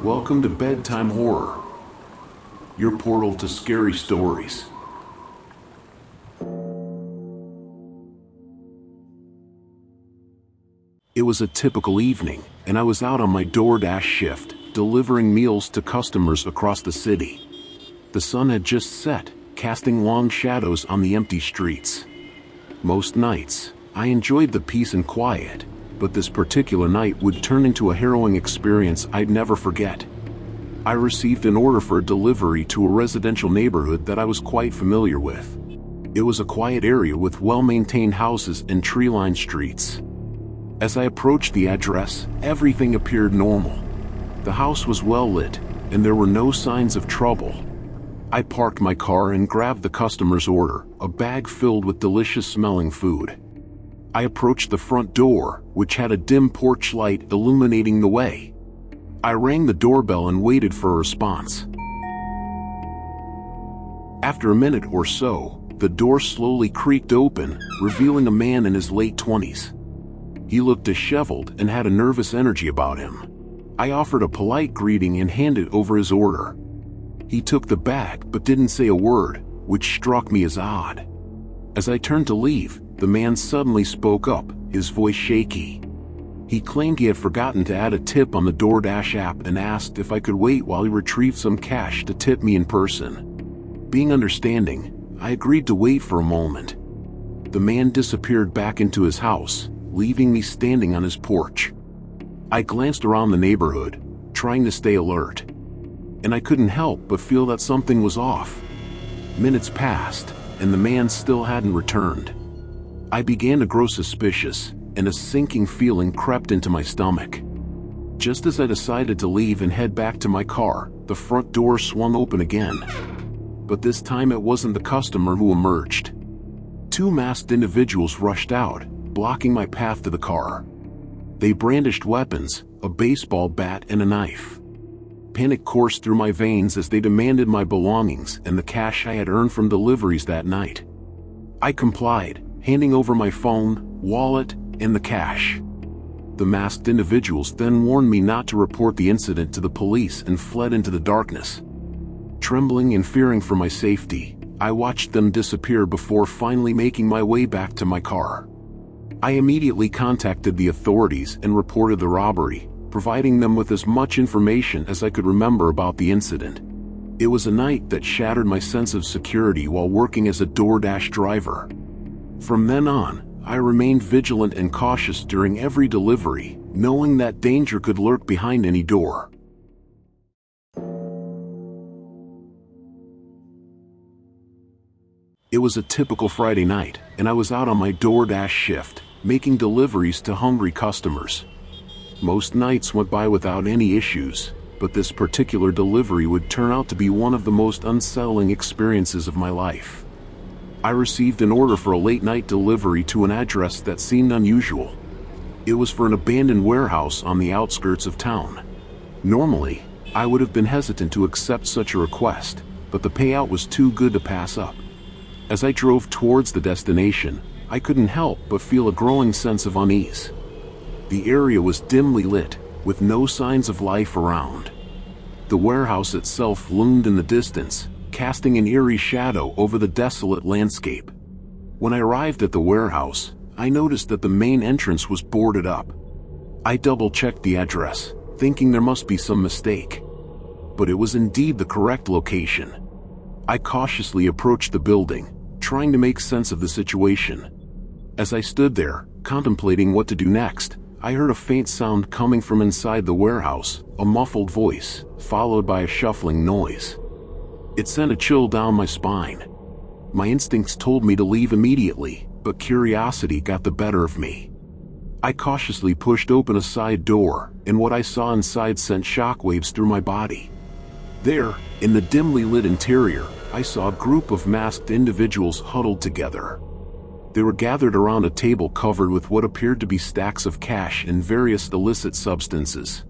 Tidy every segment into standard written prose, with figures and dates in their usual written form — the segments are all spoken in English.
Welcome to Bedtime Horror, your portal to scary stories. It was a typical evening, and I was out on my DoorDash shift, delivering meals to customers across the city. The sun had just set, casting long shadows on the empty streets. Most nights, I enjoyed the peace and quiet, but this particular night would turn into a harrowing experience I'd never forget. I received an order for a delivery to a residential neighborhood that I was quite familiar with. It was a quiet area with well-maintained houses and tree-lined streets. As I approached the address, everything appeared normal. The house was well lit, and there were no signs of trouble. I parked my car and grabbed the customer's order, a bag filled with delicious-smelling food. I approached the front door, which had a dim porch light illuminating the way. I rang the doorbell and waited for a response. After a minute or so, the door slowly creaked open, revealing a man in his late 20s. He looked disheveled and had a nervous energy about him. I offered a polite greeting and handed over his order. He took the bag but didn't say a word, which struck me as odd. As I turned to leave, the man suddenly spoke up, his voice shaky. He claimed he had forgotten to add a tip on the DoorDash app and asked if I could wait while he retrieved some cash to tip me in person. Being understanding, I agreed to wait for a moment. The man disappeared back into his house, leaving me standing on his porch. I glanced around the neighborhood, trying to stay alert, and I couldn't help but feel that something was off. Minutes passed, and the man still hadn't returned. I began to grow suspicious, and a sinking feeling crept into my stomach. Just as I decided to leave and head back to my car, the front door swung open again. But this time it wasn't the customer who emerged. Two masked individuals rushed out, blocking my path to the car. They brandished weapons, a baseball bat and a knife. Panic coursed through my veins as they demanded my belongings and the cash I had earned from deliveries that night. I complied, handing over my phone, wallet, and the cash. The masked individuals then warned me not to report the incident to the police and fled into the darkness. Trembling and fearing for my safety, I watched them disappear before finally making my way back to my car. I immediately contacted the authorities and reported the robbery, providing them with as much information as I could remember about the incident. It was a night that shattered my sense of security while working as a DoorDash driver. From then on, I remained vigilant and cautious during every delivery, knowing that danger could lurk behind any door. It was a typical Friday night, and I was out on my DoorDash shift, making deliveries to hungry customers. Most nights went by without any issues, but this particular delivery would turn out to be one of the most unsettling experiences of my life. I received an order for a late-night delivery to an address that seemed unusual. It was for an abandoned warehouse on the outskirts of town. Normally, I would have been hesitant to accept such a request, but the payout was too good to pass up. As I drove towards the destination, I couldn't help but feel a growing sense of unease. The area was dimly lit, with no signs of life around. The warehouse itself loomed in the distance, casting an eerie shadow over the desolate landscape. When I arrived at the warehouse, I noticed that the main entrance was boarded up. I double-checked the address, thinking there must be some mistake. But it was indeed the correct location. I cautiously approached the building, trying to make sense of the situation. As I stood there, contemplating what to do next, I heard a faint sound coming from inside the warehouse, a muffled voice, followed by a shuffling noise. It sent a chill down my spine. My instincts told me to leave immediately, but curiosity got the better of me. I cautiously pushed open a side door, and what I saw inside sent shockwaves through my body. There, in the dimly lit interior, I saw a group of masked individuals huddled together. They were gathered around a table covered with what appeared to be stacks of cash and various illicit substances.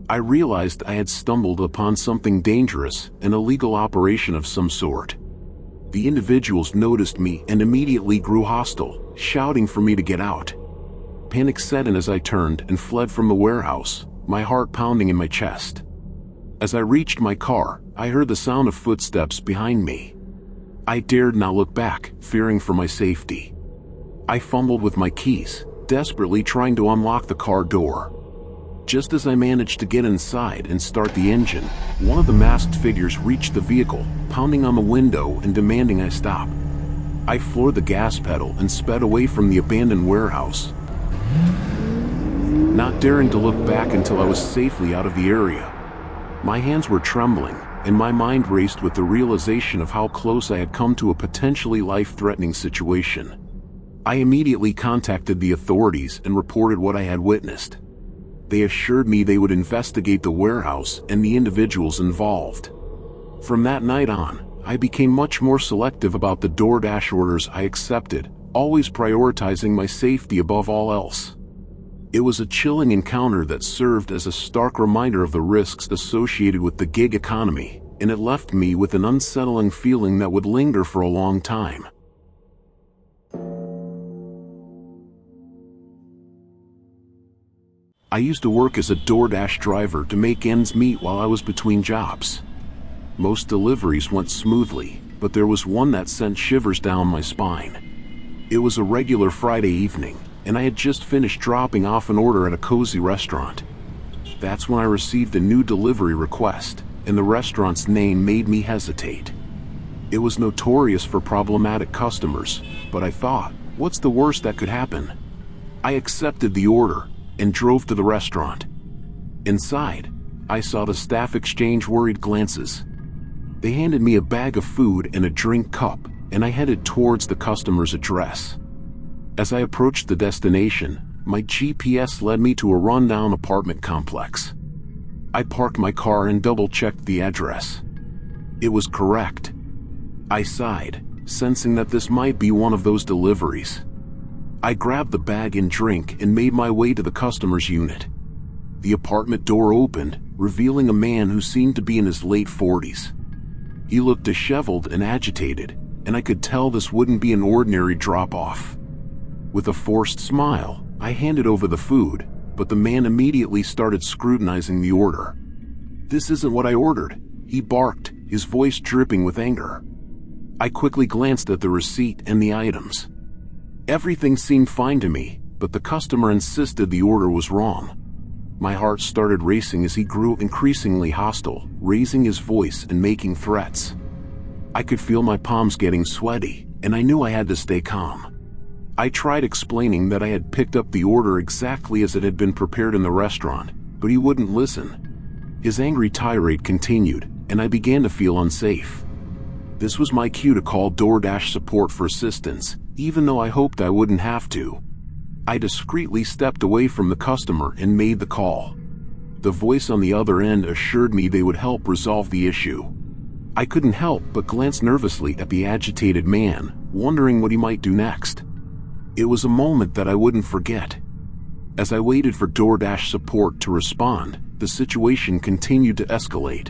I realized I had stumbled upon something dangerous, an illegal operation of some sort. The individuals noticed me and immediately grew hostile, shouting for me to get out. Panic set in as I turned and fled from the warehouse, my heart pounding in my chest. As I reached my car, I heard the sound of footsteps behind me. I dared not look back, fearing for my safety. I fumbled with my keys, desperately trying to unlock the car door. Just as I managed to get inside and start the engine, one of the masked figures reached the vehicle, pounding on the window and demanding I stop. I floored the gas pedal and sped away from the abandoned warehouse, not daring to look back until I was safely out of the area. My hands were trembling, and my mind raced with the realization of how close I had come to a potentially life-threatening situation. I immediately contacted the authorities and reported what I had witnessed. They assured me they would investigate the warehouse and the individuals involved. From that night on, I became much more selective about the DoorDash orders I accepted, always prioritizing my safety above all else. It was a chilling encounter that served as a stark reminder of the risks associated with the gig economy, and it left me with an unsettling feeling that would linger for a long time. I used to work as a DoorDash driver to make ends meet while I was between jobs. Most deliveries went smoothly, but there was one that sent shivers down my spine. It was a regular Friday evening, and I had just finished dropping off an order at a cozy restaurant. That's when I received a new delivery request, and the restaurant's name made me hesitate. It was notorious for problematic customers, but I thought, what's the worst that could happen? I accepted the order and drove to the restaurant. Inside, I saw the staff exchange worried glances. They handed me a bag of food and a drink cup, and I headed towards the customer's address. As I approached the destination, my GPS led me to a rundown apartment complex. I parked my car and double-checked the address. It was correct. I sighed, sensing that this might be one of those deliveries. I grabbed the bag and drink and made my way to the customer's unit. The apartment door opened, revealing a man who seemed to be in his late 40s. He looked disheveled and agitated, and I could tell this wouldn't be an ordinary drop-off. With a forced smile, I handed over the food, but the man immediately started scrutinizing the order. "This isn't what I ordered," he barked, his voice dripping with anger. I quickly glanced at the receipt and the items. Everything seemed fine to me, but the customer insisted the order was wrong. My heart started racing as he grew increasingly hostile, raising his voice and making threats. I could feel my palms getting sweaty, and I knew I had to stay calm. I tried explaining that I had picked up the order exactly as it had been prepared in the restaurant, but he wouldn't listen. His angry tirade continued, and I began to feel unsafe. This was my cue to call DoorDash support for assistance, even though I hoped I wouldn't have to. I discreetly stepped away from the customer and made the call. The voice on the other end assured me they would help resolve the issue. I couldn't help but glance nervously at the agitated man, wondering what he might do next. It was a moment that I wouldn't forget. As I waited for DoorDash support to respond, the situation continued to escalate.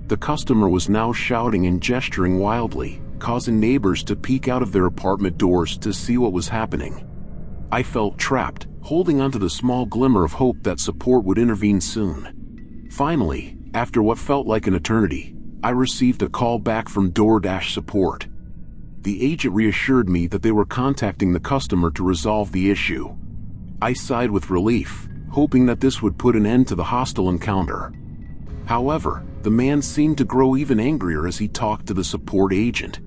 The customer was now shouting and gesturing wildly, causing neighbors to peek out of their apartment doors to see what was happening. I felt trapped, holding onto the small glimmer of hope that support would intervene soon. Finally, after what felt like an eternity, I received a call back from DoorDash support. The agent reassured me that they were contacting the customer to resolve the issue. I sighed with relief, hoping that this would put an end to the hostile encounter. However, the man seemed to grow even angrier as he talked to the support agent.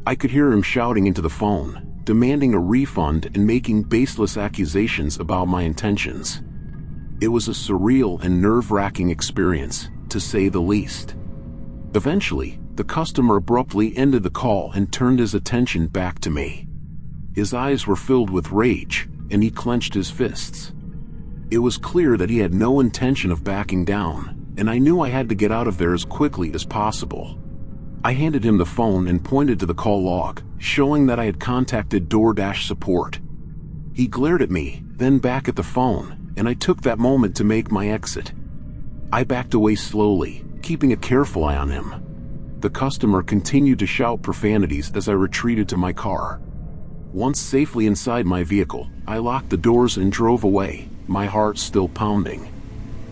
I could hear him shouting into the phone, demanding a refund and making baseless accusations about my intentions. It was a surreal and nerve-wracking experience, to say the least. Eventually, the customer abruptly ended the call and turned his attention back to me. His eyes were filled with rage, and he clenched his fists. It was clear that he had no intention of backing down, and I knew I had to get out of there as quickly as possible. I handed him the phone and pointed to the call log, showing that I had contacted DoorDash support. He glared at me, then back at the phone, and I took that moment to make my exit. I backed away slowly, keeping a careful eye on him. The customer continued to shout profanities as I retreated to my car. Once safely inside my vehicle, I locked the doors and drove away, my heart still pounding.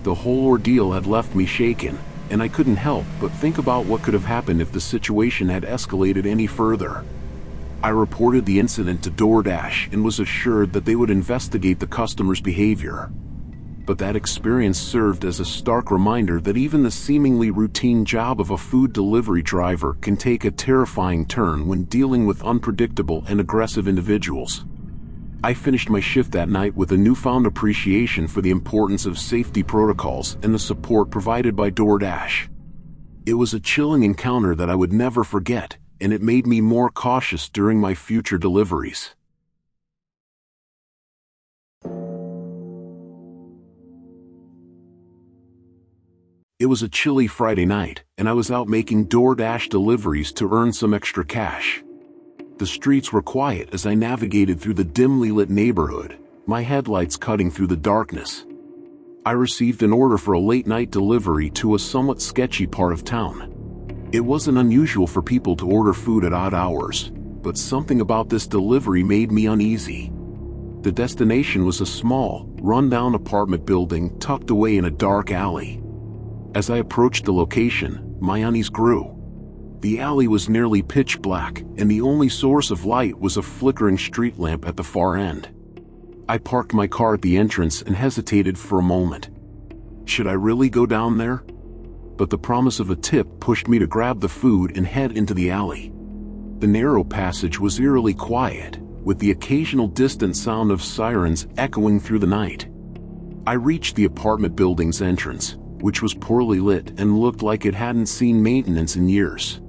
The whole ordeal had left me shaken, and I couldn't help but think about what could have happened if the situation had escalated any further. I reported the incident to DoorDash and was assured that they would investigate the customer's behavior. But that experience served as a stark reminder that even the seemingly routine job of a food delivery driver can take a terrifying turn when dealing with unpredictable and aggressive individuals. I finished my shift that night with a newfound appreciation for the importance of safety protocols and the support provided by DoorDash. It was a chilling encounter that I would never forget, and it made me more cautious during my future deliveries. It was a chilly Friday night, and I was out making DoorDash deliveries to earn some extra cash. The streets were quiet as I navigated through the dimly lit neighborhood, my headlights cutting through the darkness. I received an order for a late-night delivery to a somewhat sketchy part of town. It wasn't unusual for people to order food at odd hours, but something about this delivery made me uneasy. The destination was a small, run-down apartment building tucked away in a dark alley. As I approached the location, my unease grew. The alley was nearly pitch black, and the only source of light was a flickering street lamp at the far end. I parked my car at the entrance and hesitated for a moment. Should I really go down there? But the promise of a tip pushed me to grab the food and head into the alley. The narrow passage was eerily quiet, with the occasional distant sound of sirens echoing through the night. I reached the apartment building's entrance, which was poorly lit and looked like it hadn't seen maintenance in years.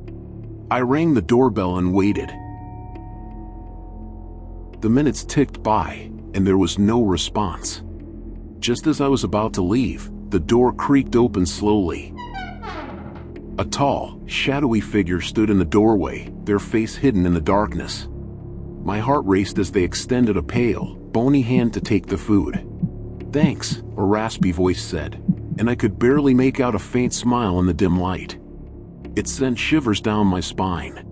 I rang the doorbell and waited. The minutes ticked by, and there was no response. Just as I was about to leave, the door creaked open slowly. A tall, shadowy figure stood in the doorway, their face hidden in the darkness. My heart raced as they extended a pale, bony hand to take the food. "Thanks," a raspy voice said, and I could barely make out a faint smile in the dim light. It sent shivers down my spine.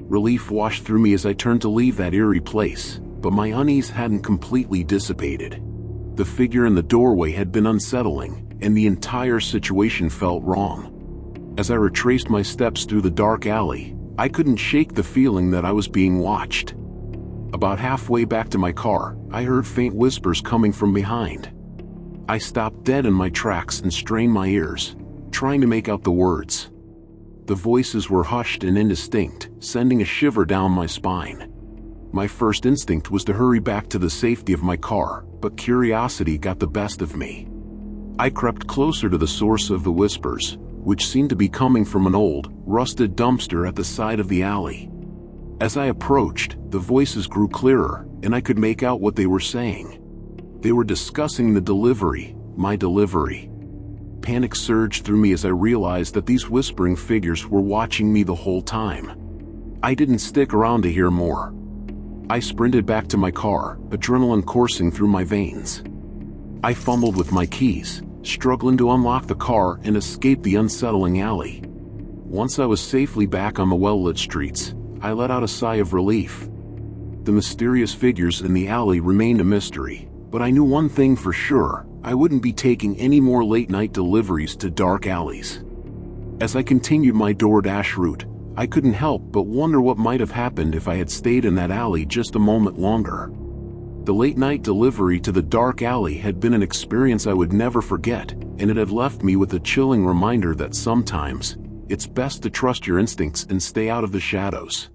Relief washed through me as I turned to leave that eerie place, but my unease hadn't completely dissipated. The figure in the doorway had been unsettling, and the entire situation felt wrong. As I retraced my steps through the dark alley, I couldn't shake the feeling that I was being watched. About halfway back to my car, I heard faint whispers coming from behind. I stopped dead in my tracks and strained my ears, trying to make out the words. The voices were hushed and indistinct, sending a shiver down my spine. My first instinct was to hurry back to the safety of my car, but curiosity got the best of me. I crept closer to the source of the whispers, which seemed to be coming from an old, rusted dumpster at the side of the alley. As I approached, the voices grew clearer, and I could make out what they were saying. They were discussing the delivery, my delivery. Panic surged through me as I realized that these whispering figures were watching me the whole time. I didn't stick around to hear more. I sprinted back to my car, adrenaline coursing through my veins. I fumbled with my keys, struggling to unlock the car and escape the unsettling alley. Once I was safely back on the well-lit streets, I let out a sigh of relief. The mysterious figures in the alley remained a mystery, but I knew one thing for sure: I wouldn't be taking any more late-night deliveries to dark alleys. As I continued my DoorDash route, I couldn't help but wonder what might have happened if I had stayed in that alley just a moment longer. The late-night delivery to the dark alley had been an experience I would never forget, and it had left me with a chilling reminder that sometimes, it's best to trust your instincts and stay out of the shadows.